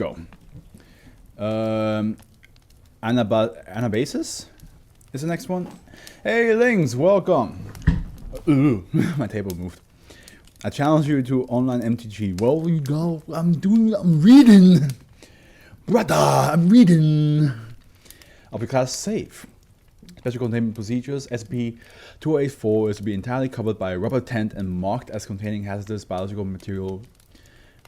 Go. Anabasis is the next one. Hey, Lings, welcome. Ooh, my table moved. I challenge you to online MTG. Well, you go. I'm reading. Brother, I'm reading. I'll be class safe. Special containment procedures. SCP-2084 is to be entirely covered by a rubber tent and marked as containing hazardous biological material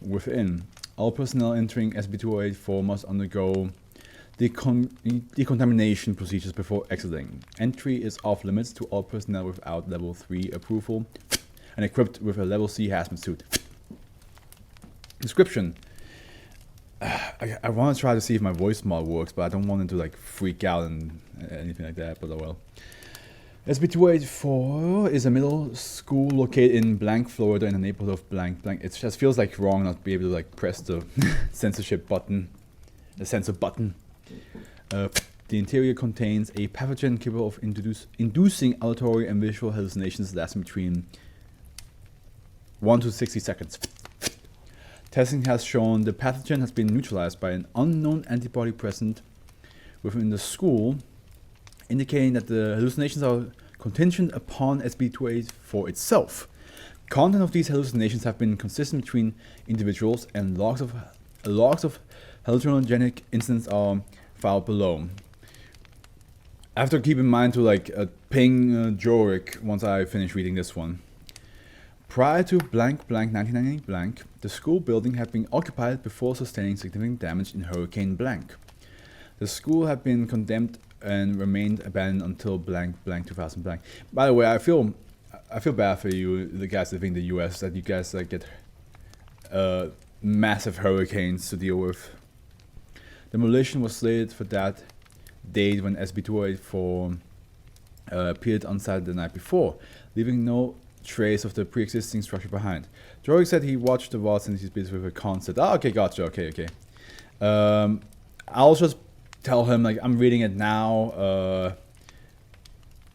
within. All personnel entering SCP-2084 must undergo decontamination procedures before exiting. Entry is off limits to all personnel without level 3 approval and equipped with a level C hazmat suit. Description. I want to try to see if my voice mod works, but I don't want it to like freak out and anything like that, but oh well. SCP-2084 is a middle school located in blank, Florida, in the neighborhood of blank, blank. It just feels like wrong not to be able to like press the censorship button, the censor button. The interior contains a pathogen capable of inducing auditory and visual hallucinations lasting between 1 to 60 seconds. Testing has shown the pathogen has been neutralized by an unknown antibody present within the school, indicating that the hallucinations are contingent upon SCP-2084 itself. Content of these hallucinations have been consistent between individuals, and logs of hallucinogenic incidents are filed below. I have to keep in mind to like ping Jorik once I finish reading this one. Prior to blank blank 1990 blank, the school building had been occupied before sustaining significant damage in Hurricane blank. The school had been condemned and remained abandoned until blank blank 2000 blank. By the way, I feel bad for you, the guys living in the US, that you guys like get massive hurricanes to deal with. Demolition was slated for that date when SCP-2084 appeared on site the night before, leaving no trace of the pre-existing structure behind. Jorik said he watched the vault since he's busy with a concert. Ah, okay, gotcha. Okay. I'll just tell him like I'm reading it now,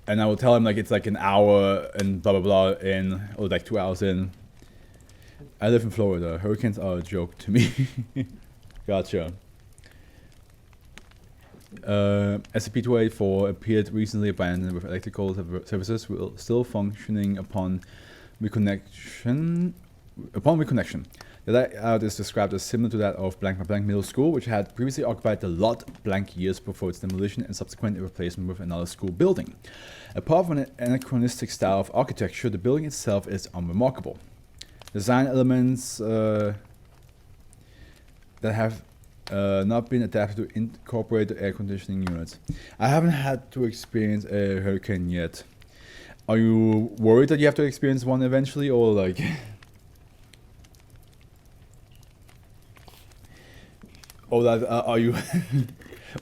and I will tell him like it's like an hour and blah blah blah in, or like 2 hours in. I live in Florida. Hurricanes are a joke to me. Gotcha. SCP-2084 appeared recently abandoned with electrical services still functioning upon reconnection. The layout is described as similar to that of blank blank middle school, which had previously occupied the lot blank years before its demolition and subsequent replacement with another school building. Apart from an anachronistic style of architecture, the building itself is unremarkable. Design elements that have not been adapted to incorporate the air conditioning units. I haven't had to experience a hurricane yet. Are you worried that you have to experience one eventually, or like... or that are you...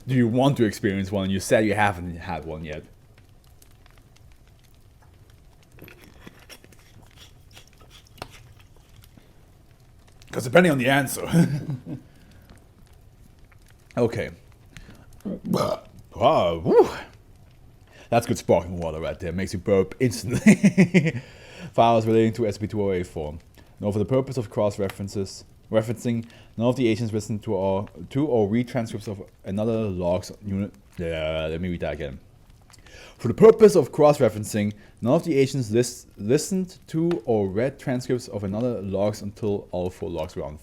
do you want to experience one? You said you haven't had one yet. Because depending on the answer... Okay. Wow, woo. That's good sparkling water right there. Makes you burp instantly. Files relating to SCP-2084. Now, for the purpose of referencing, none of the agents listen to or read transcripts of another log's unit. Let me read that again. For the purpose of cross-referencing, none of the agents listened to or read transcripts of another logs until all 4 logs were on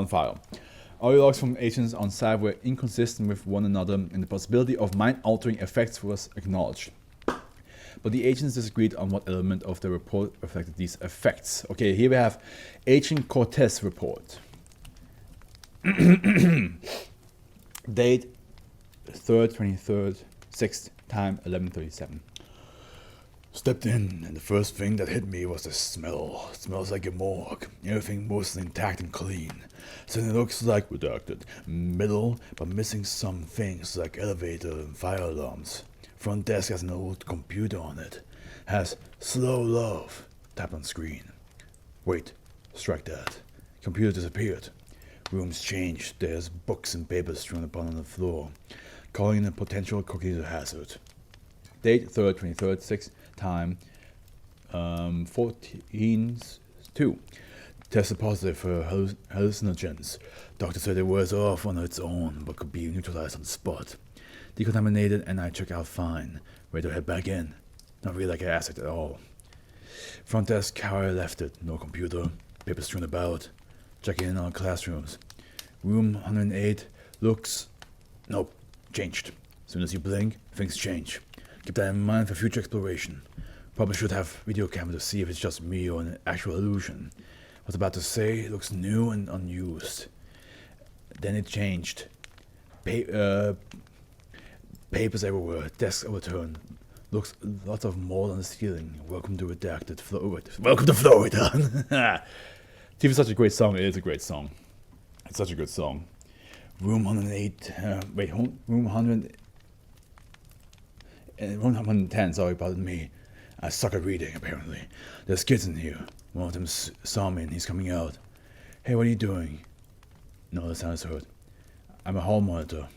file. All logs from agents on site were inconsistent with one another, and the possibility of mind-altering effects was acknowledged. But the agents disagreed on what element of the report reflected these effects. Okay, here we have Agent Cortez report. Date 3rd, 23rd, 6th, time 11:37. Stepped in, and the first thing that hit me was the smell. It smells like a morgue. Everything mostly intact and clean. So it looks like redacted. Middle, but missing some things like elevator and fire alarms. Front desk has an old computer on it. Has slow love. Tap on screen. Wait, strike that. Computer disappeared. Rooms changed. There's books and papers strewn upon the floor. Calling a potential cognitive hazard. Date 3rd, 23rd, 6th, time 14:02. Tested positive for hallucinogens. Doctor said it wears off on its own, but could be neutralized on the spot. Decontaminated, and I check out fine. Ready to head back in. Not really like an asset at all. Front desk, how I left it. No computer. Papers strewn about. Checking in on classrooms. Room 108 looks... Nope. Changed. As soon as you blink, things change. Keep that in mind for future exploration. Probably should have video camera to see if it's just me or an actual illusion. I was about to say, it looks new and unused. Then it changed. Papers everywhere, desks overturned. Looks lots of mold on the ceiling. Welcome to Redacted. Welcome to Florida. TV is such a great song. It is a great song. It's such a good song. Room 108. Room 100. Room 110. Sorry, pardon me. I suck at reading, apparently. There's kids in here. One of them saw me and he's coming out. Hey, what are you doing? No, the sound is heard. I'm a hall monitor.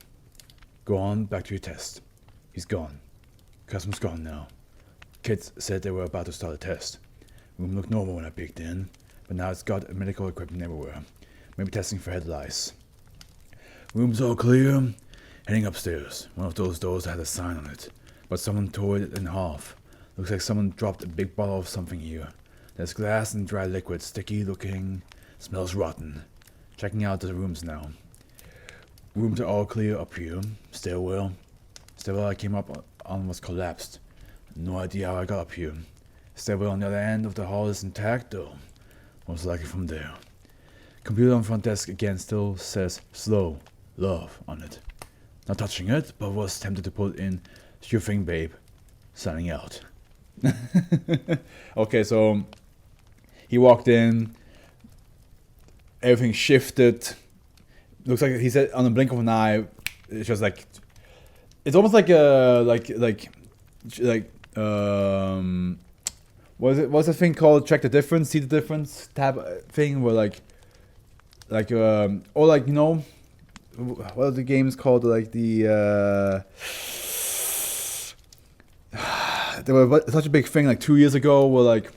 Go on, back to your test. He's gone. Customer's gone now. Kids said they were about to start a test. Room looked normal when I peeked in, but now it's got medical equipment everywhere. Maybe testing for head lice. Room's all clear. Heading upstairs. One of those doors had a sign on it, but someone tore it in half. Looks like someone dropped a big bottle of something here. There's glass and dry liquid, sticky looking, smells rotten. Checking out the rooms now. Rooms are all clear up here. Stairwell I came up on was collapsed. No idea how I got up here. Stairwell on the other end of the hall is intact though. Most likely from there. Computer on front desk again still says slow, love on it. Not touching it, but was tempted to put in sure thing babe. Signing out. Okay, so he walked in, everything shifted. Looks like he said on the blink of an eye, it's just like, it's almost like a what's the thing called? Check the difference, see the difference tab thing, where or like, you know, what are the games called? Like the there was such a big thing like 2 years ago where like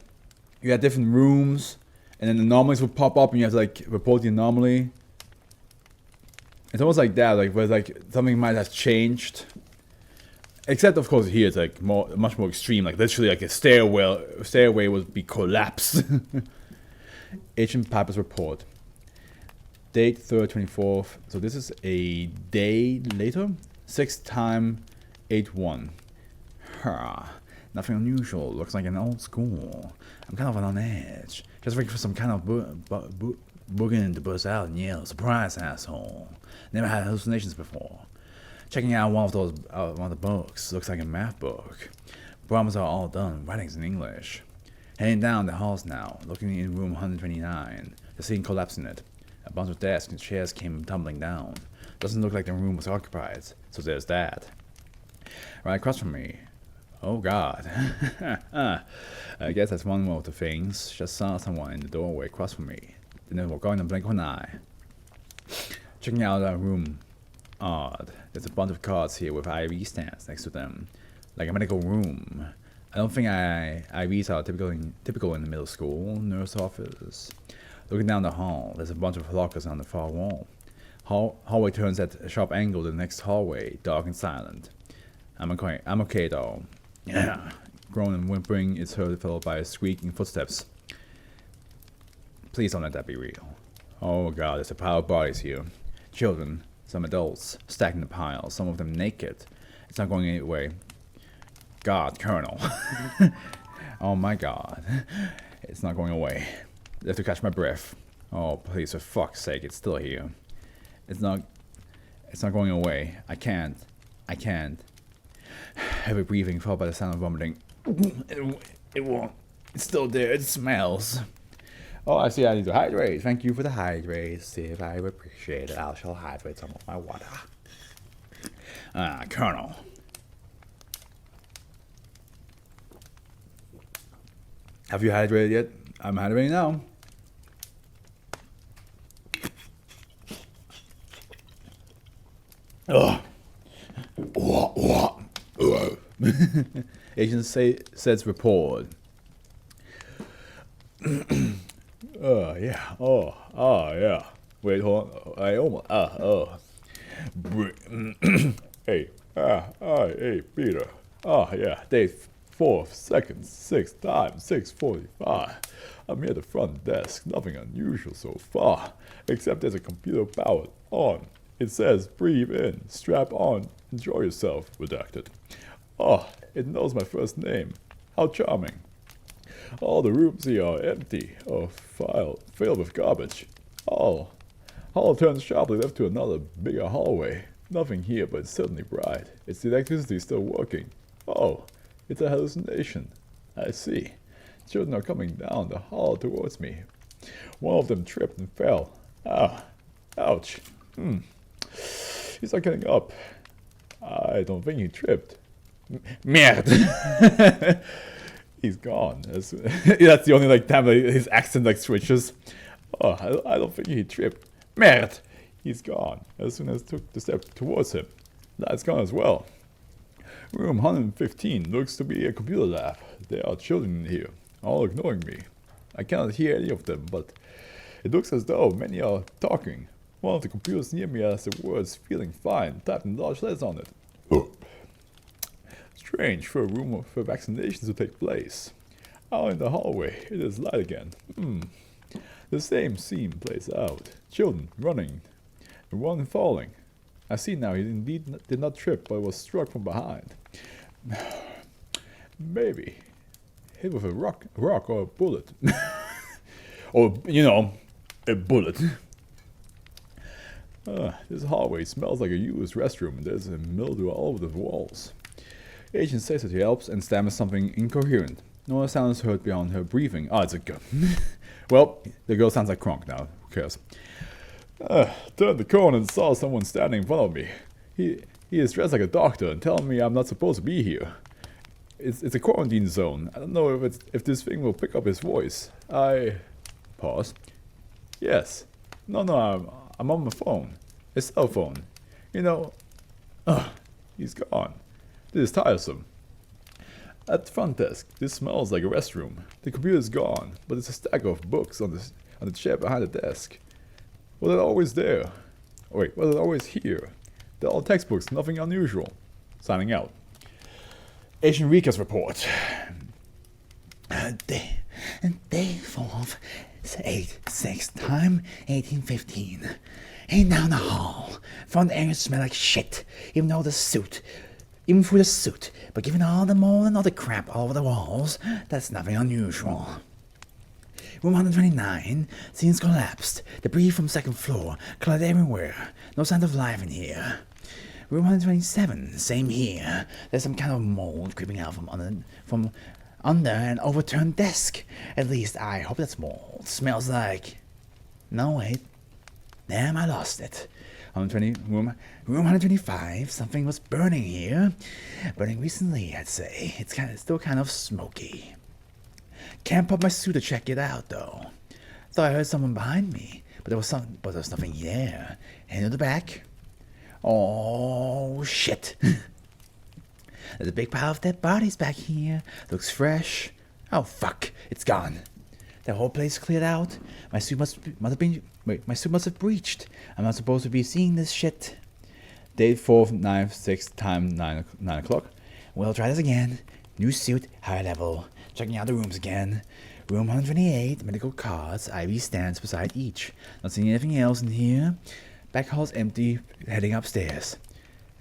you had different rooms and then the anomalies would pop up and you have to like report the anomaly. It's almost like that, like where like something might have changed. Except of course here it's like much more extreme, like literally like a stairway would be collapsed. Agent Piper's report. Date 3rd, 24th. So this is a day later. 6th time, 8-1. Nothing unusual. Looks like an old school. I'm kind of on edge. Just waiting for some kind of boogin to burst out and yell, "Surprise, asshole!" Never had hallucinations before. Checking out one of the books. Looks like a math book. Problems are all done. Writing's in English. Heading down the halls now. Looking in room 129. The scene collapsed in it. A bunch of desks and chairs came tumbling down. Doesn't look like the room was occupied. So there's that. Right across from me. Oh God. I guess that's one of the things. Just saw someone in the doorway across from me. Then they were going to blink of an eye. Checking out that room. Odd. There's a bunch of cards here with IV stands next to them. Like a medical room. I don't think IVs are typical in the middle school. Nurse office. Looking down the hall, there's a bunch of lockers on the far wall. Hallway turns at a sharp angle to the next hallway, dark and silent. I'm okay though. Yeah. Groan and whimpering is heard, followed by squeaking footsteps. Please don't let that be real. Oh God, there's a pile of bodies here. Children, some adults, stacked in a pile, some of them naked. It's not going anyway. God, Colonel. Oh my God. It's not going away. I have to catch my breath. Oh, please, for fuck's sake, it's still here. It's not going away. I can't. Heavy breathing followed by the sound of vomiting. It won't. It's still there. It smells. Oh, I see I need to hydrate. Thank you for the hydrate. See if I appreciate it. I shall hydrate some of my water. Colonel. Have you hydrated yet? I'm hydrating now. Ugh. Agent says report. Yeah. Yeah. Wait, hold on. I almost. Hey. Hey, Peter. Yeah. Day 4 seconds, 6 times, 6:45. I'm near the front desk. Nothing unusual so far, except there's a computer powered on. It says, breathe in, strap on, enjoy yourself, redacted. It knows my first name. How charming. All the rooms here are empty or filled with garbage. Hall turns sharply left to another, bigger hallway. Nothing here, but it's certainly bright. Is the electricity still working? Oh, it's a hallucination. I see. Children are coming down the hall towards me. One of them tripped and fell. Ouch. He's not getting up. I don't think he tripped. Merde. He's gone. That's the only time his accent switches. I don't think he tripped. Merde. He's gone. As soon as I took the step towards him, that's gone as well. Room 115 looks to be a computer lab. There are children in here, all ignoring me. I cannot hear any of them, but it looks as though many are talking. One of the computers near me has the words "feeling fine" typed in large letters on it. Strange for a room for vaccinations to take place. Out in the hallway, it is light again. The same scene plays out. Children running, and one falling. I see now he indeed did not trip, but was struck from behind. Maybe hit with a rock or a bullet. Or, a bullet. This hallway smells like a used restroom, and there's a mildew all over the walls. Agent says that he helps and stammers something incoherent. No sound is heard beyond her breathing. It's a girl. Well, the girl sounds like Kronk now. Who cares? Turned the corner and saw someone standing in front of me. He is dressed like a doctor and telling me I'm not supposed to be here. It's a quarantine zone. I don't know if this thing will pick up his voice. I pause. Yes. No, I'm on my phone. A cell phone. He's gone. This is tiresome. At the front desk, this smells like a restroom. The computer is gone, but there's a stack of books on the chair behind the desk. Was it always there? Was it always here? They're all textbooks, nothing unusual. Signing out. Agent Rika's report. Day 4, 8/6 time 1815. Ain't down the hall. Front area smell like shit, even through the suit. But given all the mold and other crap all over the walls, that's nothing unusual. Room 129, scene's collapsed. Debris from second floor, cluttered everywhere. No sign of life in here. Room 127, same here. There's some kind of mold creeping out from under an overturned desk. At least I hope that's mold. Smells like... No, wait. Damn, I lost it. Room 125, something was burning here. Burning recently, I'd say. It's still kind of smoky. Can't pop my suit to check it out, though. Thought I heard someone behind me, but there was nothing there. Hand to the back. Oh, shit. There's a big pile of dead bodies back here. Looks fresh. Oh, fuck. It's gone. The whole place cleared out. My suit must have breached. I'm not supposed to be seeing this shit. Date 4/9/6 time 9 o'clock. We'll try this again. New suit, high level. Checking out the rooms again. Room 128, medical cards, IV stands beside each. Not seeing anything else in here. Back hall's empty, heading upstairs.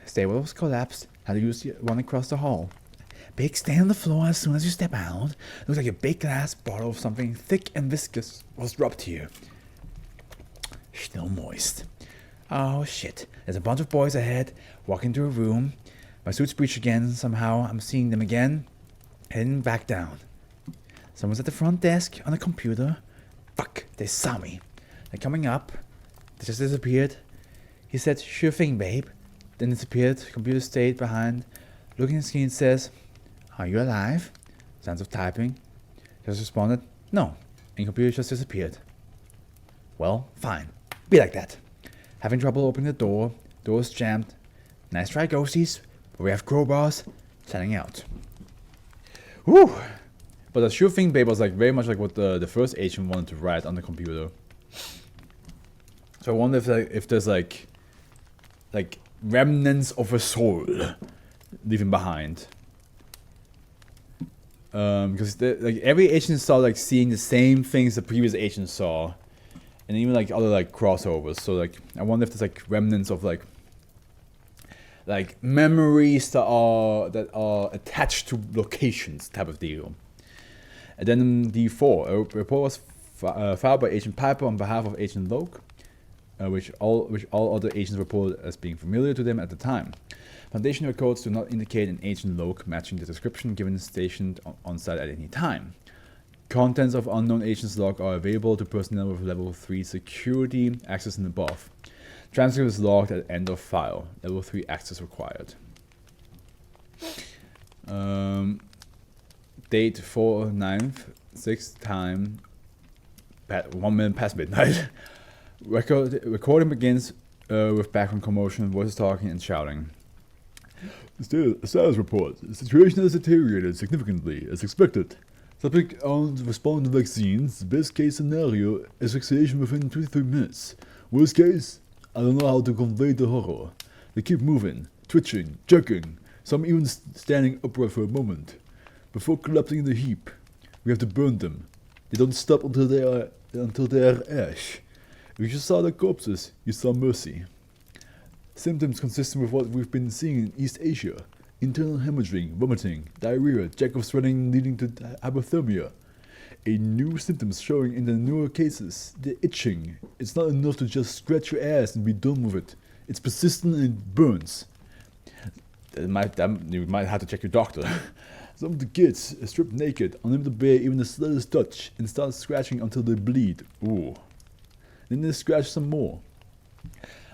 Stairwell's collapsed. Had to use the one across the hall. Big stain on the floor as soon as you step out. Looks like a big glass bottle of something thick and viscous was dropped here. Still moist. Oh shit. There's a bunch of boys ahead, walking through a room. My suit's breached again. Somehow I'm seeing them again. Heading back down. Someone's at the front desk on a computer. Fuck, they saw me. They're coming up. They just disappeared. He said, sure thing, babe. Then disappeared. Computer stayed behind. Looking at the screen says, are you alive? Sounds of typing. Just responded, no. And computer just disappeared. Well, fine. Be like that. Having trouble opening the door. Door's jammed. Nice try, ghosties. But we have crowbars. Signing out. Whew. But the sure thing paper was like very much like what the first agent wanted to write on the computer. So I wonder if there's like remnants of a soul leaving behind. Because like every agent saw like seeing the same things the previous agent saw, and even like other like crossovers. So like I wonder if there's like remnants of like memories that are attached to locations type of deal. Addendum D4. A report was filed by Agent Piper on behalf of Agent Loke, which all other agents reported as being familiar to them at the time. Foundation records do not indicate an Agent Loke matching the description given stationed on site at any time. Contents of unknown agent's log are available to personnel with level 3 security access and above. Transcript is logged at end of file. Level 3 access required. Date 4/9, 6th time, 1 minute past midnight. Recording begins with background commotion, voices talking and shouting. Status report. The situation has deteriorated significantly, as expected. Subject on respond to vaccines. The best case scenario is vaccination within 23 minutes. Worst case, I don't know how to convey the horror. They keep moving, twitching, jerking, some even standing upright for a moment. Before collapsing in a heap, we have to burn them. They don't stop until they are ash. If you just saw their corpses, you saw mercy. Symptoms consistent with what we've been seeing in East Asia. Internal hemorrhaging, vomiting, diarrhea, jack of sweating leading to hypothermia. A new symptoms showing in the newer cases. The itching. It's not enough to just scratch your ass and be done with it. It's persistent and it burns. You might have to check your doctor. Some of the kids are stripped naked, unable to bear even the slightest touch, and start scratching until they bleed. Ooh. Then they scratch some more.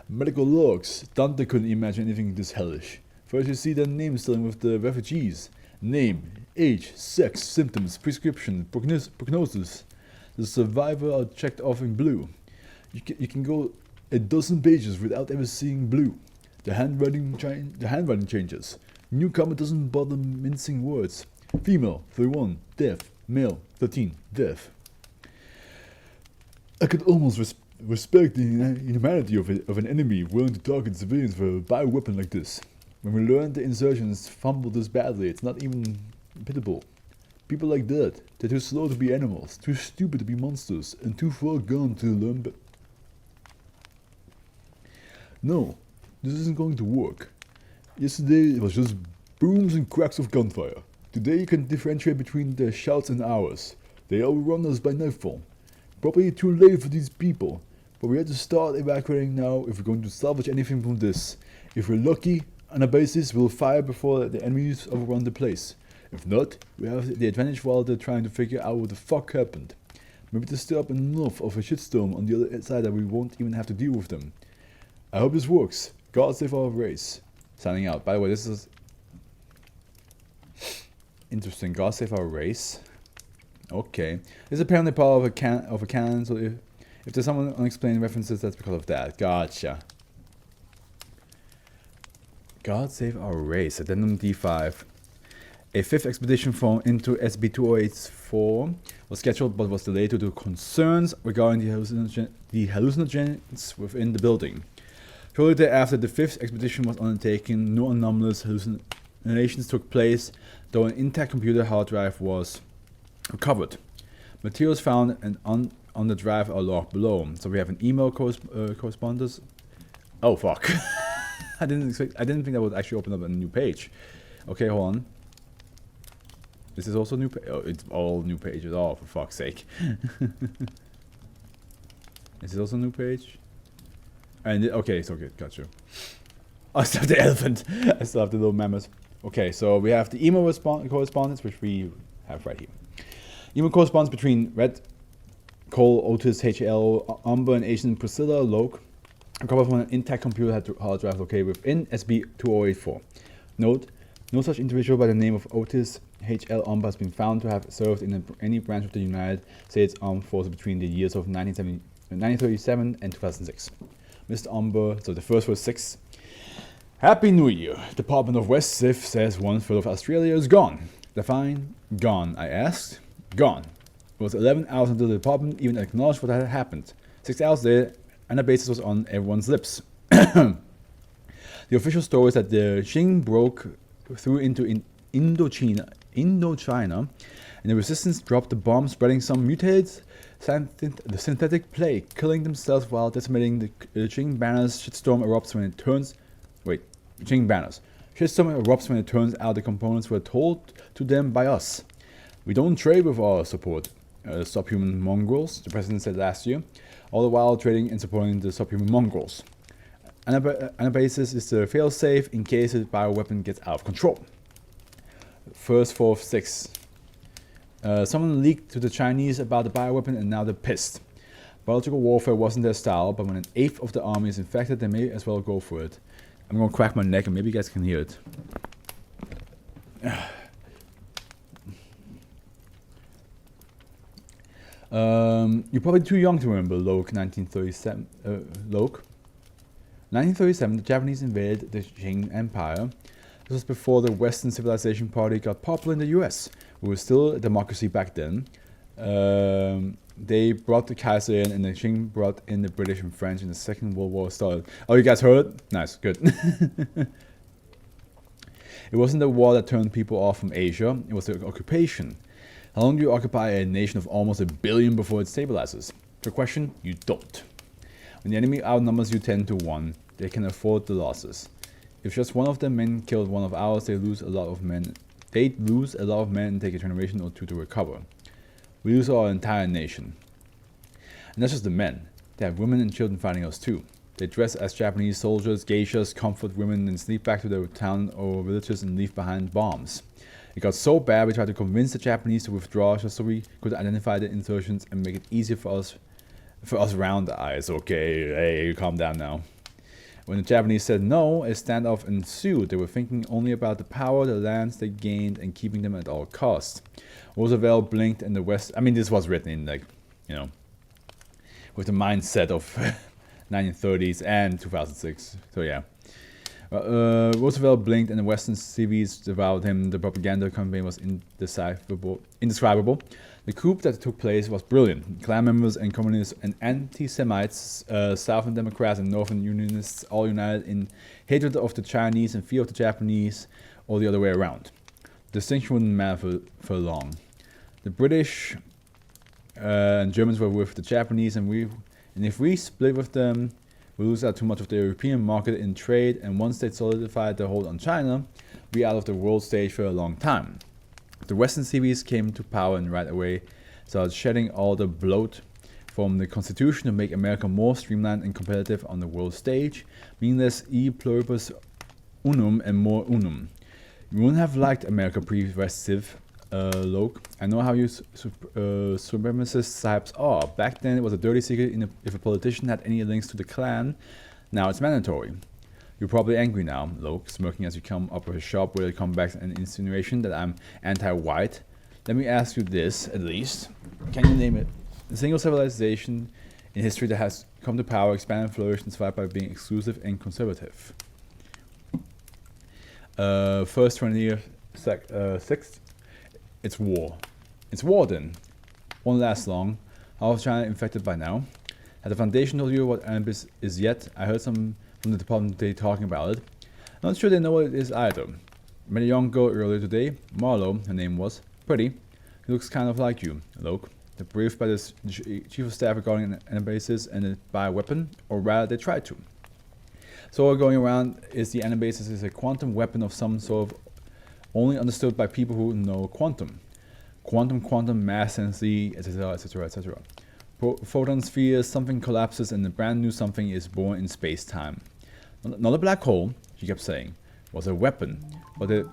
Medical logs. Dante couldn't imagine anything this hellish. First you see their names still with the refugees. Name, age, sex, symptoms, prescription, prognosis. The survivor are checked off in blue. You can go a dozen pages without ever seeing blue. The handwriting changes. Newcomer doesn't bother mincing words. Female, 31, deaf. Male, 13, deaf. I could almost respect the inhumanity of an enemy willing to target civilians with a bioweapon like this. When we learned the insurgents fumbled this badly, it's not even pitiable. People like that, they're too slow to be animals, too stupid to be monsters, and too far gone to learn No, this isn't going to work. Yesterday it was just booms and cracks of gunfire. Today you can differentiate between their shouts and ours. They overrun us by nightfall. Probably too late for these people, but we have to start evacuating now if we're going to salvage anything from this. If we're lucky, Anabasis will fire before the enemies overrun the place. If not, we have the advantage while they're trying to figure out what the fuck happened. Maybe to stir up enough of a shitstorm on the other side that we won't even have to deal with them. I hope this works. God save our race. Signing out. By the way, this is interesting. God save our race. Okay. This is apparently part of a canon, so if there's some unexplained references, that's because of that. Gotcha. God save our race. Addendum D5. A fifth expedition into SB-2084 was scheduled but was delayed due to concerns regarding the hallucinogens within the building. Shortly thereafter, the fifth expedition was undertaken. No anomalous hallucinations took place, though an intact computer hard drive was recovered. Materials found on the drive are logged below. So we have an email correspondence. Oh fuck! I didn't think that would actually open up a new page. Okay, hold on. This is also new page. Oh, it's all new pages. Oh, for fuck's sake! Is this also a new page? And okay, it's okay. Gotcha. I still have the elephant. I still have the little mammoth. Okay, so we have the email correspondence, which we have right here. Email correspondence between Red, Cole, Otis, HL, Umber, and Agent Priscilla Loke. Recovered from an intact computer hard drive located within SB-2084. Note: no such individual by the name of Otis HL Umber has been found to have served in any branch of the United States Armed Forces between the years of 1937 and 2006. Mr. Umber, so the first was 6. Happy New Year. Department of West Civ says 1/3 of Australia is gone. Define gone, I asked. Gone. It was 11 hours until the department even acknowledged what had happened. 6 hours later, Anabasis was on everyone's lips. The official story is that the Qing broke through into Indochina, and the resistance dropped the bomb, spreading some mutated synthetic plague, killing themselves while decimating the Qing banners. Shitstorm erupts when it turns. Qing banners. Shitstorm erupts when it turns out the components were told to them by us. We don't trade with our support. Subhuman mongrels, the president said last year, all the while trading and supporting the subhuman mongrels. Anabasis is the failsafe in case the bioweapon gets out of control. First, fourth, sixth. Someone leaked to the Chinese about the bioweapon and now they're pissed. Biological warfare wasn't their style, but when an eighth of the army is infected, they may as well go for it. I'm gonna crack my neck and maybe you guys can hear it. You're probably too young to remember Loke 1937. Loke. 1937, the Japanese invaded the Qing Empire. This was before the Western Civilization Party got popular in the US. We were still a democracy back then. They brought the Kaiser in, and the Qing brought in the British and French, and the Second World War started. Oh, you guys heard it? Nice, good. It wasn't the war that turned people off from Asia, it was the occupation. How long do you occupy a nation of almost 1 billion before it stabilizes? Trick question, you don't. When the enemy outnumbers you 10 to 1, they can afford the losses. If just one of their men killed one of ours, they'd lose a lot of men and take a generation or two to recover. We lose our entire nation. And that's just the men. They have women and children fighting us too. They dress as Japanese soldiers, geishas, comfort women, and sneak back to their town or villages and leave behind bombs. It got so bad we tried to convince the Japanese to withdraw just so we could identify the insurgents and make it easier for us round the eyes. Okay, hey, calm down now. When the Japanese said no, a standoff ensued. They were thinking only about the power, the lands they gained, and keeping them at all costs. Roosevelt blinked and the West... I mean, this was written in, like, you know, with the mindset of 1930s and 2006. So, yeah. Roosevelt blinked and the Western cities devoured him. The propaganda campaign was indescribable. The coup that took place was brilliant. Klan members and communists and anti-Semites, Southern Democrats and Northern Unionists all united in hatred of the Chinese and fear of the Japanese, or the other way around. The distinction wouldn't matter for long. The British and Germans were with the Japanese, and if we split with them, we lose out too much of the European market in trade, and once they solidified their hold on China, we out of the world stage for a long time. The Western cities came to power and right away started shedding all the bloat from the Constitution to make America more streamlined and competitive on the world stage, meaningless e pluribus unum and more unum. You wouldn't have liked America pre-restive, Loke. I know how you supremacist types are. Back then it was a dirty secret if a politician had any links to the Klan. Now it's mandatory. You're probably angry now, Loke, smirking as you come up with a sharp worded comeback and insinuation that I'm anti-white. Let me ask you this, at least. Can you name it? A single civilization in history that has come to power, expanded, flourished, and survived by being exclusive and conservative. First 26th, it's war. It's war then. Won't last long. How is China infected by now? Had the Foundation told you what Anabasis is yet? I heard some from the department today talking about it. Not sure they know what it is either. Met a young girl earlier today, Marlo, her name was. Pretty. He looks kind of like you, Loke. They're briefed by the chief of staff regarding an Anabasis and a bioweapon, or rather they tried to. So what going around is the Anabasis is a quantum weapon of some sort, only understood by people who know quantum. Quantum, mass density, etc., etc., etc. Photon spheres, something collapses and a brand new something is born in space-time. Not a black hole, she kept saying, was a weapon, but they're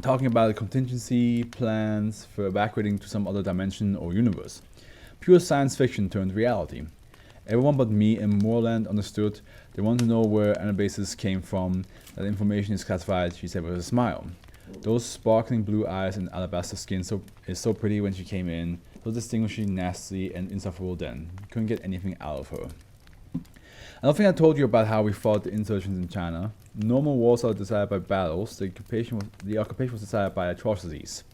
talking about contingency plans for evacuating to some other dimension or universe. Pure science fiction turned reality. Everyone but me and Moreland understood. They want to know where Anabasis came from. That information is classified, she said with a smile. Those sparkling blue eyes and alabaster skin is so pretty when she came in. So distinguishing, nasty, and insufferable then. Couldn't get anything out of her. I don't think I told you about how we fought the insurgents in China. Normal wars are decided by battles. The occupation was decided by atrocities.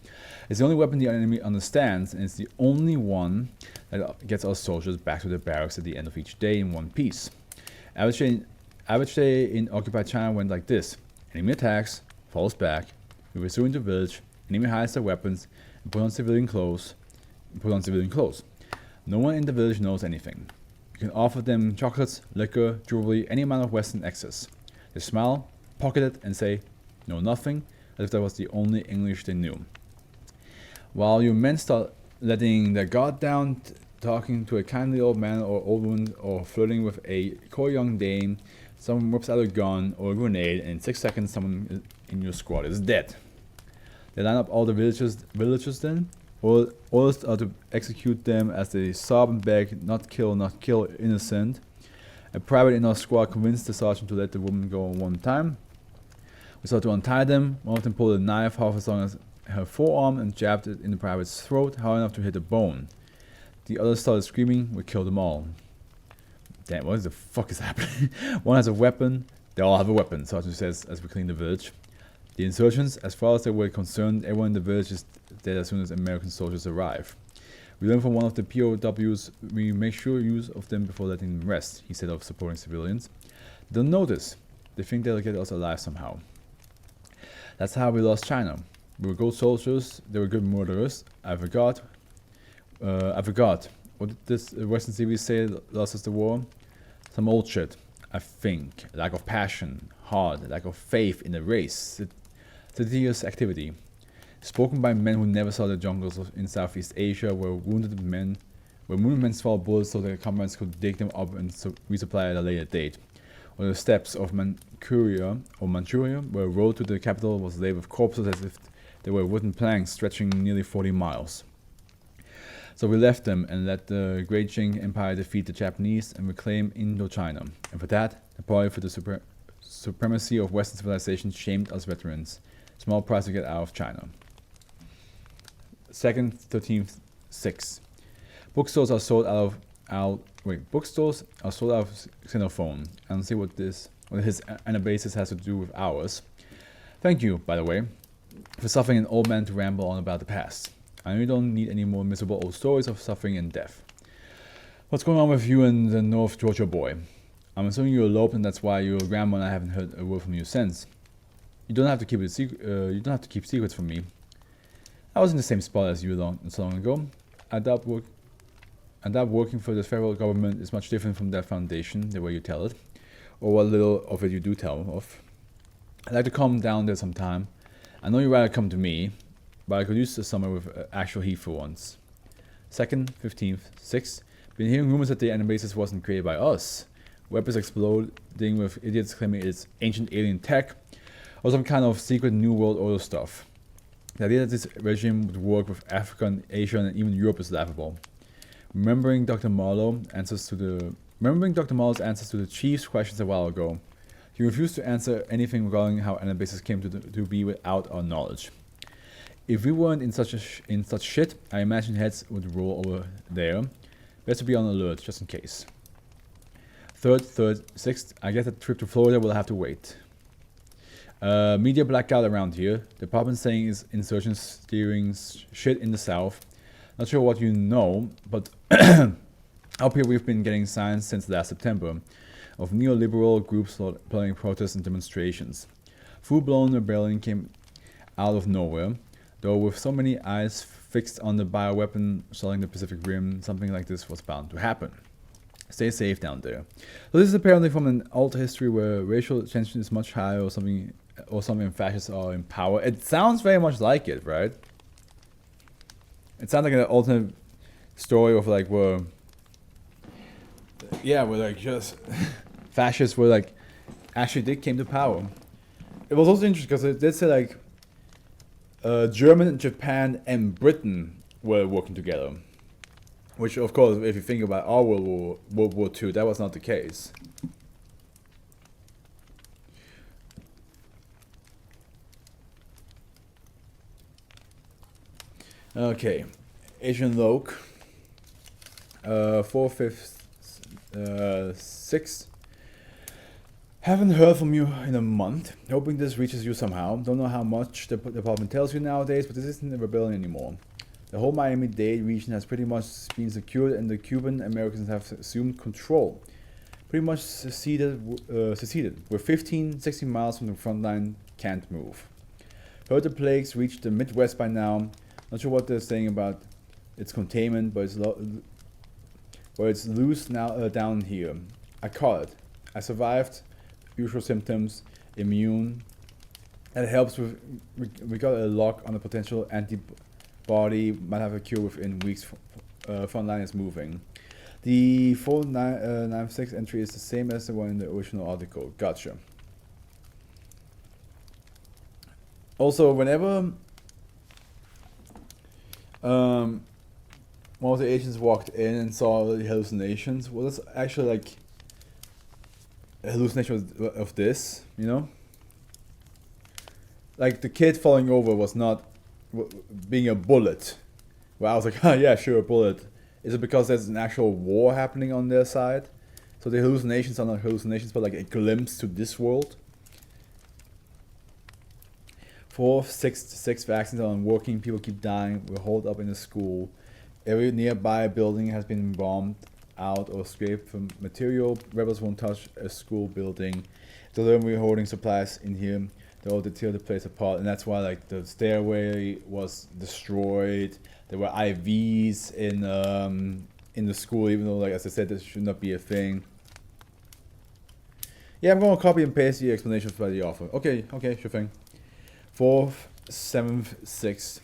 It's the only weapon the enemy understands, and it's the only one that gets our soldiers back to their barracks at the end of each day in one piece. Average day in occupied China went like this. Enemy attacks, falls back, we pursue into village, enemy hides their weapons, and put on civilian clothes. No one in the village knows anything. You can offer them chocolates, liquor, jewelry, any amount of Western excess. They smile, pocket it, and say, "No, nothing," as if that was the only English they knew. While your men start letting their guard down, talking to a kindly old man or old woman, or flirting with a coy young dame, someone whips out a gun or a grenade, and in 6 seconds someone in your squad is dead. They line up all the villagers then. Orders are to execute them as they sob and beg, not kill innocent. A private in our squad convinced the sergeant to let the woman go one time. We started to untie them. One of them pulled a knife half as long as her forearm and jabbed it in the private's throat, hard enough to hit a bone. The others started screaming. We killed them all. Damn, what the fuck is happening? One has a weapon. They all have a weapon, sergeant says as we clean the village. The insurgents, as far as they were concerned, everyone in the village is dead as soon as American soldiers arrive. We learn from one of the POWs, we make sure use of them before letting them rest, he said of supporting civilians. They don't know this. They think they'll get us alive somehow. That's how we lost China. We were good soldiers, they were good murderers. I forgot. What did this Western TV say lost us the war? Some old shit, I think. Lack of passion, heart, lack of faith in the race. Tedious activity. Spoken by men who never saw the jungles in Southeast Asia, where wounded men swallowed bullets so their comrades could dig them up and resupply at a later date. Or the steppes of Manchuria, where a road to the capital was laid with corpses as if they were wooden planks stretching nearly 40 miles. So we left them and let the Great Qing Empire defeat the Japanese and reclaim Indochina. And for that, the party for the supremacy of Western civilization shamed us veterans. Small price to get out of China. 2nd, 13th, 6. Bookstores are sold out of Xenophone. I don't see what his Anabasis has to do with ours. Thank you, by the way, for suffering an old man to ramble on about the past. I know you don't need any more miserable old stories of suffering and death. What's going on with you and the North Georgia boy? I'm assuming you eloped and that's why your grandma and I haven't heard a word from you since. You don't have to keep secrets from me. I was in the same spot as you so long ago. I doubt working for the federal government is much different from that foundation, the way you tell it, or what little of it you do tell of. I'd like to come down there sometime. I know you'd rather come to me, but I could use the summer with actual heat for once. 2nd, 15th, 6th. Been hearing rumors that the Anabasis wasn't created by us. Weapons exploding with idiots claiming it's ancient alien tech, or some kind of secret New World Order stuff. The idea that this regime would work with Africa and Asia and even Europe is laughable. Remembering Dr. Marlowe's answers to the chief's questions a while ago, he refused to answer anything regarding how Anabasis came to be without our knowledge. If we weren't in such shit, I imagine heads would roll over there. Best to be on alert, just in case. 3rd, 6th. I guess that trip to Florida will have to wait. Media blackout around here. Department saying is insurgents steering shit in the south. Not sure what you know, but up here we've been getting signs since last September of neoliberal groups planning protests and demonstrations. Full-blown rebellion came out of nowhere, though with so many eyes fixed on the bioweapon selling the Pacific Rim, something like this was bound to happen. Stay safe down there. So this is apparently from an old history where racial tension is much higher or something fascists are in power. It sounds very much like it, right? It sounds like an alternate story of like where like just fascists were like actually they came to power. It was also interesting because it did say like Germany, Japan, and Britain were working together. Which, of course, if you think about our World War II, that was not the case. Okay, Asian Loke, 4th, 5th, 6th. Haven't heard from you in a month. Hoping this reaches you somehow. Don't know how much the department tells you nowadays, but this isn't a rebellion anymore. The whole Miami-Dade region has pretty much been secured and the Cuban Americans have assumed control. Pretty much seceded. We're 15, 16 miles from the front line, can't move. Heard the plagues reached the Midwest by now. Not sure what they're saying about its containment, but it's loose now down here. I caught it. I survived. Usual symptoms, immune. And it helps with, we got a lock on the potential antibody, might have a cure within weeks. Frontline is moving. The 496 entry is the same as the one in the original article. Gotcha. Also, whenever one of the agents walked in and saw the hallucinations, well, that's actually like a hallucination of this, you know? Like the kid falling over was not being a bullet. Well, I was like, oh yeah, sure, a bullet. Is it because there's an actual war happening on their side? So the hallucinations are not hallucinations, but like a glimpse to this world. 4 of 6 vaccines are unworking. People keep dying. We're holed up in a school. Every nearby building has been bombed out or scraped from material. Rebels won't touch a school building. So then we're holding supplies in here. They all tear the place apart, and that's why like the stairway was destroyed. There were IVs in the school, even though, like as I said, this should not be a thing. Yeah, I'm gonna copy and paste the explanations by the author. Okay, sure thing. 4th, 7th, 6th.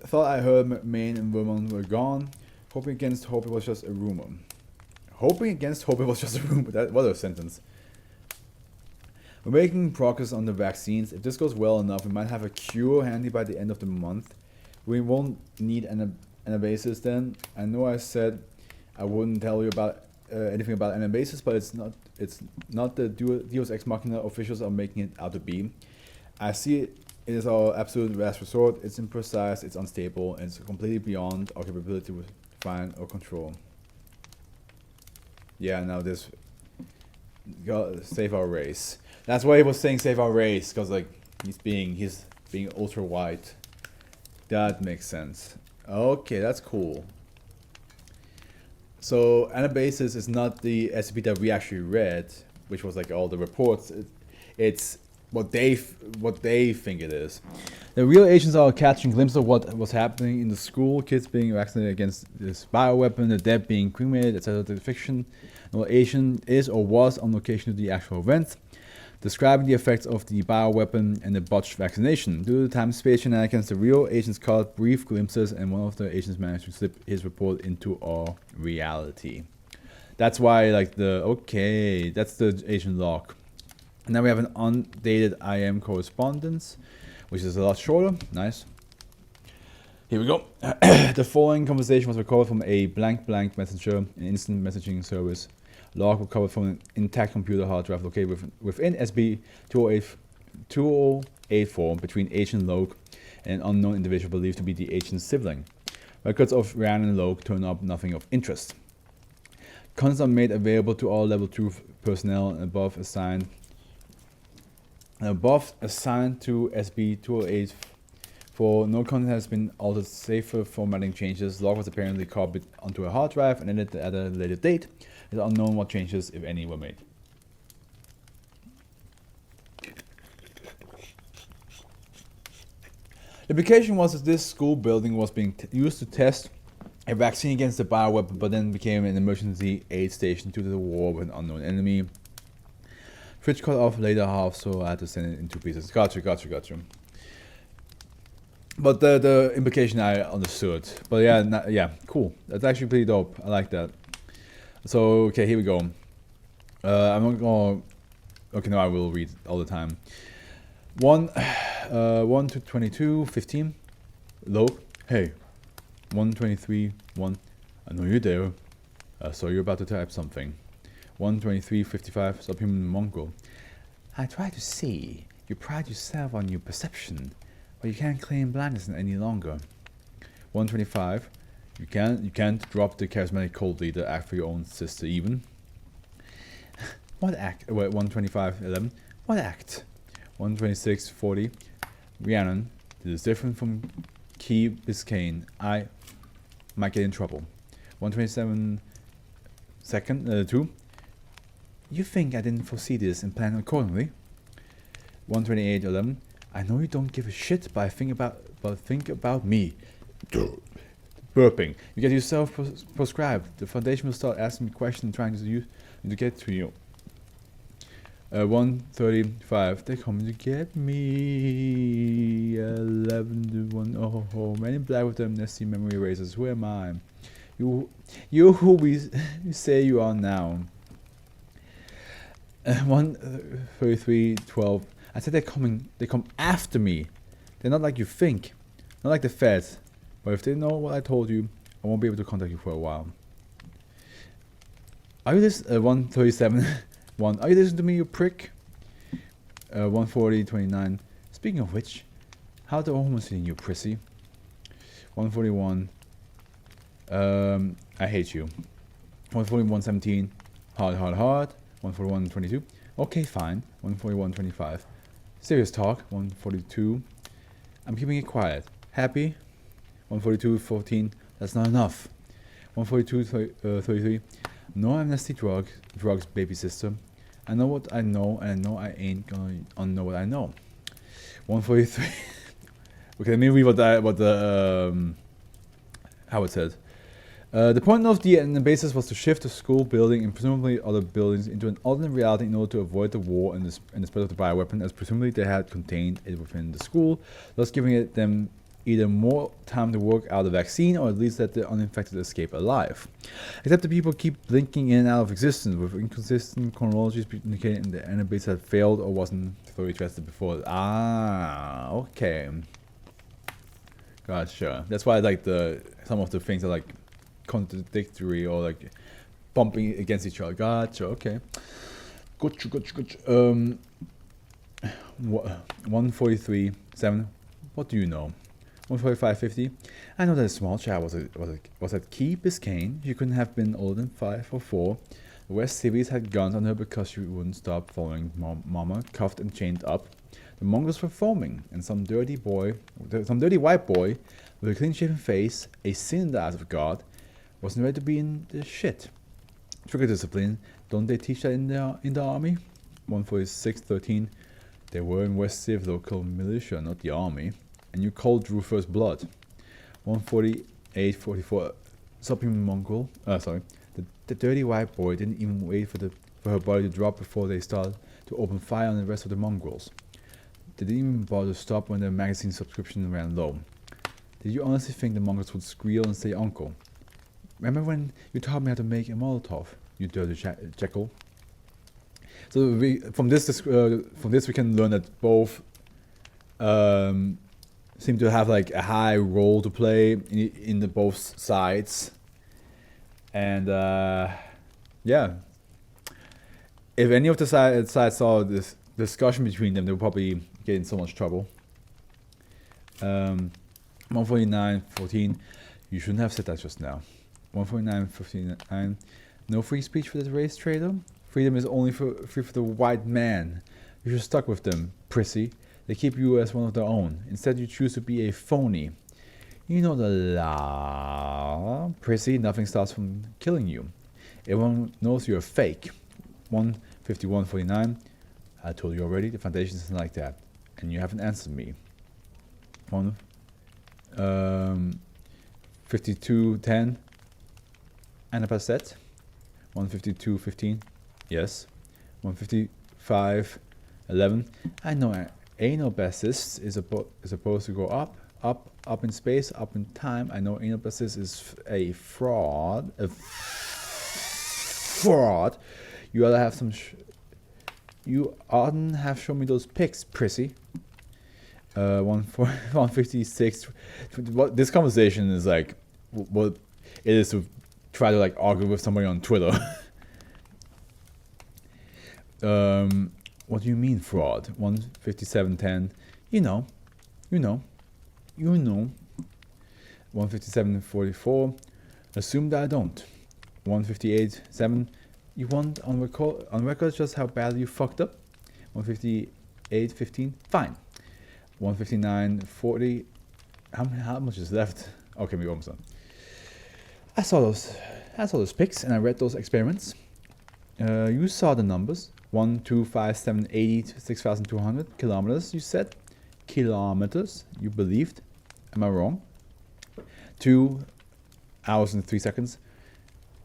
Thought I heard Maine and Vermont were gone. Hoping against hope it was just a rumor. Hoping against hope it was just a rumor. What a sentence. We're making progress on the vaccines. If this goes well enough, we might have a cure handy by the end of the month. We won't need Anabasis then. I know I said I wouldn't tell you about anything about Anabasis, but it's not the Deus Ex Machina officials are making it out to be. I see it is our absolute last resort. It's imprecise, it's unstable, and it's completely beyond our capability to find or control. Yeah, now this gotta save our race. That's why he was saying save our race, because like he's being ultra white. That makes sense. Okay, that's cool. So Anabasis is not the SCP that we actually read, which was like all the reports. It's what they think it is. The real agents are catching glimpses of what was happening in the school, kids being vaccinated against this bioweapon, the dead being cremated, etc. The fiction. No agent is or was on location to the actual event, describing the effects of the bioweapon and the botched vaccination. Due to the time-space shenanigans, the real agents caught brief glimpses, and one of the agents managed to slip his report into our reality. That's why, like that's the agent log. And now we have an undated IM correspondence, which is a lot shorter. Nice. Here we go. The following conversation was recorded from a blank messenger, an instant messaging service. Log recovered from an intact computer hard drive located within SB 2084 between Agent Logue and an unknown individual believed to be the agent's sibling. Records of Ryan and Logue turn up nothing of interest. Contents are made available to all level 2 personnel and above assigned to SB 2084. No content has been altered save for formatting changes. Log was apparently copied onto a hard drive and edited at a later date. It's unknown what changes, if any, were made. The implication was that this school building was being used to test a vaccine against the bioweapon, but then became an emergency aid station due to the war with an unknown enemy. Fridge cut off later half, so I had to send it in 2 pieces. Gotcha. But the implication I understood. But yeah, cool. That's actually pretty dope. I like that. So, okay, here we go. I'm not gonna... Okay, no, I will read all the time. 1 to 22, 15. Low. Hey. 123, 1. I know you're there. So you're about to type something. 123, 55. Subhuman Mongol. I try to see. You pride yourself on your perception, but you can't claim blindness any longer. 125. You can't drop the charismatic cult leader, act for your own sister even. What act? Wait, 125.11. What act? 126.40. Rhiannon. This is different from Key Biscayne. I might get in trouble. 127 second 2. You think I didn't foresee this and plan accordingly? 128.11. I know you don't give a shit, but think about me. Burping. You get yourself proscribed. The Foundation will start asking me questions, trying to get to you. 135. They're coming to get me. 11 to 1. Oh, many black with them nasty memory erasers. Who am I? You who we say you are now. 133.12. I said they come after me. They're not like you think. Not like the feds. But if they know what I told you, I won't be able to contact you for a while. Are you this 137? 1. Are you listening to me, you prick? 140.29. Speaking of which, how's the homocysteine, you prissy? 141. I hate you. 141.17. Hard. 141.22. Okay, fine. 141.25. Serious talk. 142. I'm keeping it quiet. Happy? 142.14. That's not enough. 142.33. No amnesty drugs, baby sister. I know what I know, and I know I ain't gonna unknow what I know. 143. Okay, let me read how it said. The point of the Anabasis was to shift the school building and presumably other buildings into an alternate reality in order to avoid the war and the spread of the bioweapon, as presumably they had contained it within the school, thus giving them either more time to work out a vaccine or at least let the uninfected escape alive. Except the people keep blinking in and out of existence, with inconsistent chronologies indicating the Anabasis had failed or wasn't thoroughly tested before. Ah, okay. Gotcha. That's why like some of the things are like contradictory or like bumping against each other. Gotcha. Okay. Gotcha. 143.7. What do you know? 145.50. I know that a small child was at Key Biscayne. She couldn't have been older than 5 or 4. The West Civies had guns on her because she wouldn't stop following Mama, cuffed and chained up. The Mongols were foaming, and some dirty white boy with a clean-shaven face, a sin in the eyes of God, wasn't ready to be in the shit. Trigger discipline. Don't they teach that in the army? 146.13. They were in West Civ local militia, not the army. And you cold drew first blood. 148.44. Sopping Mongol. The dirty white boy didn't even wait for her body to drop before they started to open fire on the rest of the mongrels. They didn't even bother to stop when their magazine subscription ran low. Did you honestly think the mongrels would squeal and say uncle? Remember when you taught me how to make a Molotov, you dirty jackal? So from this we can learn that both seem to have like a high role to play in the both sides, and yeah, if any of the sides saw this discussion between them, they would probably get in so much trouble. 149.14. You shouldn't have said that just now. 149.59. No free speech for the race trader. Freedom is only free for the white man. You should stuck with them, prissy. They keep you as one of their own. Instead, you choose to be a phony. You know the law, prissy. Nothing stops from killing you. Everyone knows you're fake. 151.49. I told you already. The Foundation isn't like that, and you haven't answered me. 52.10. Anabasis. 152.15. Yes. 155.11. I know Anabasis is supposed to go up in space, up in time. I know Anabasis is a fraud. You ought to have some. You oughtn't have shown me those pics, prissy. 156. This conversation is like what it is to try to like argue with somebody on Twitter. What do you mean fraud? 157.10. You know. 157.44. Assume that I don't. 158.7. You want on record just how badly you fucked up? 158.15. Fine. 159.40. How much is left? Okay, we're almost done. I saw those pics and I read those experiments. You saw the numbers. 1, 2, 5, 7, 80, 6,200 kilometers, you said. Kilometers, you believed. Am I wrong? 2 hours and 3 seconds.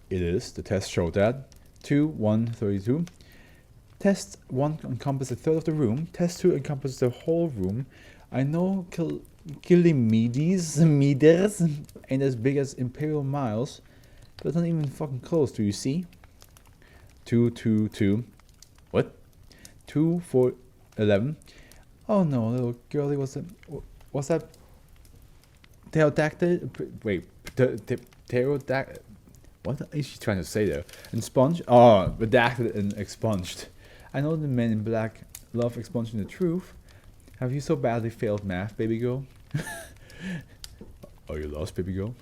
It is. The test showed that. 2, 1, 32. Test 1 encompasses a third of the room. Test 2 encompasses the whole room. I know kilometers ain't as big as imperial miles, but it's not even fucking close. Do you see? 2, 2, 2. What? 2, 4, 11. Oh no, little girlie, was that pterodactyl? Wait, pterodactyl. What is she trying to say there? Expunged? Oh, redacted and expunged. I know the men in black love expunging the truth. Have you so badly failed math, baby girl? Are you lost, baby girl?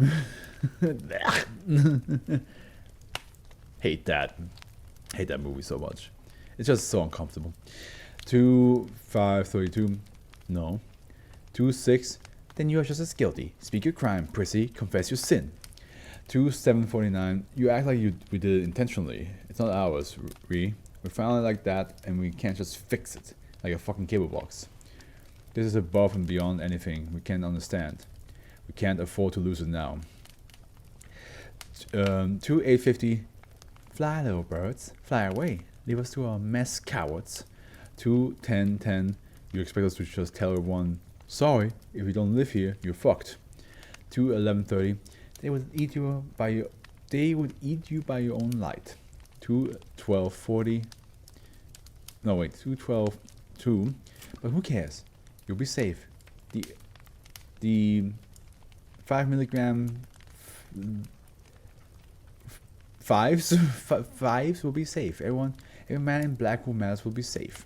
Hate that movie so much. It's just so uncomfortable. 2, 5, 32. No. 2, 6. Then you are just as guilty. Speak your crime, prissy. Confess your sin. 2, 7, 49. You act like we did it intentionally. It's not ours, we found it like that, and we can't just fix it like a fucking cable box. This is above and beyond anything we can understand. We can't afford to lose it now. 2, 850. Fly, little birds. Fly away. Leave us to our mess, cowards. 2, 10, 10. You expect us to just tell everyone, sorry, if you don't live here, you're fucked. 2, 11, 30. They would eat you by your own light. 2, 12, 40. No wait, 2, 12, 2. But who cares? You'll be safe. The 5 milligram fives will be safe. Every man in black who matters will be safe.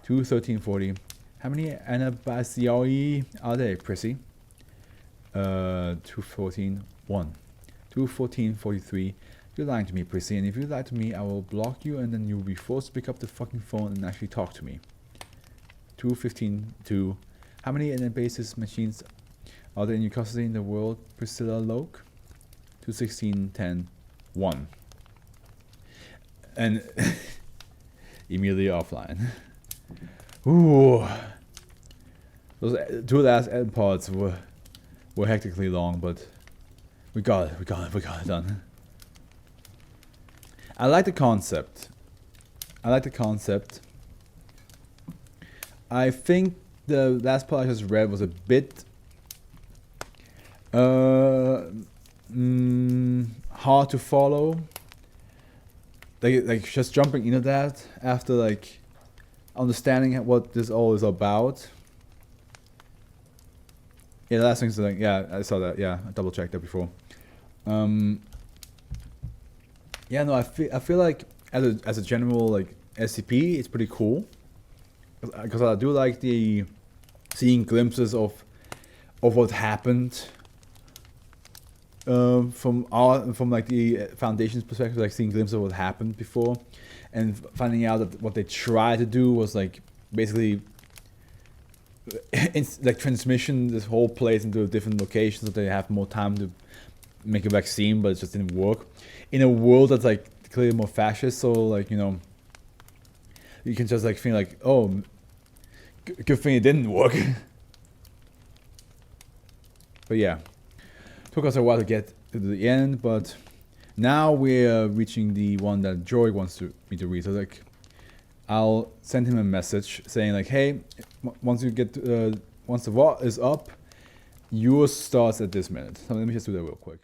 2, 13, 40. How many Anabasis are there, prissy? 2, 14, 1. 2, 14, 43. You're lying to me, prissy, and if you lie to me, I will block you, and then you'll be forced to pick up the fucking phone and actually talk to me. 2, 15, 2. How many Anabasis machines are there in your custody in the world, Priscilla Loke? 2, 16, 10, 1. And immediately offline. Ooh. Those 2 last end pods were hectically long, but we got it done. I like the concept. I think the last part I just read was a bit hard to follow. Like just jumping into that after like understanding what this all is about. Yeah, the last thing's like, yeah, I saw that. Yeah, I double checked that before. Yeah, no, I feel like as a general like SCP, it's pretty cool. Because I do like the seeing glimpses of what happened from like the Foundation's perspective, like seeing glimpses of what happened before, and finding out that what they tried to do was like basically like transmission this whole place into a different location so they have more time to make a vaccine, but it just didn't work in a world that's like clearly more fascist. So like, you know, you can just like feel like, oh, good thing it didn't work. But yeah, took us a while to get to the end, but now we're reaching the one that Joy wants me to read. So like, I'll send him a message saying like, hey, once the vault is up, yours starts at this minute. So let me just do that real quick.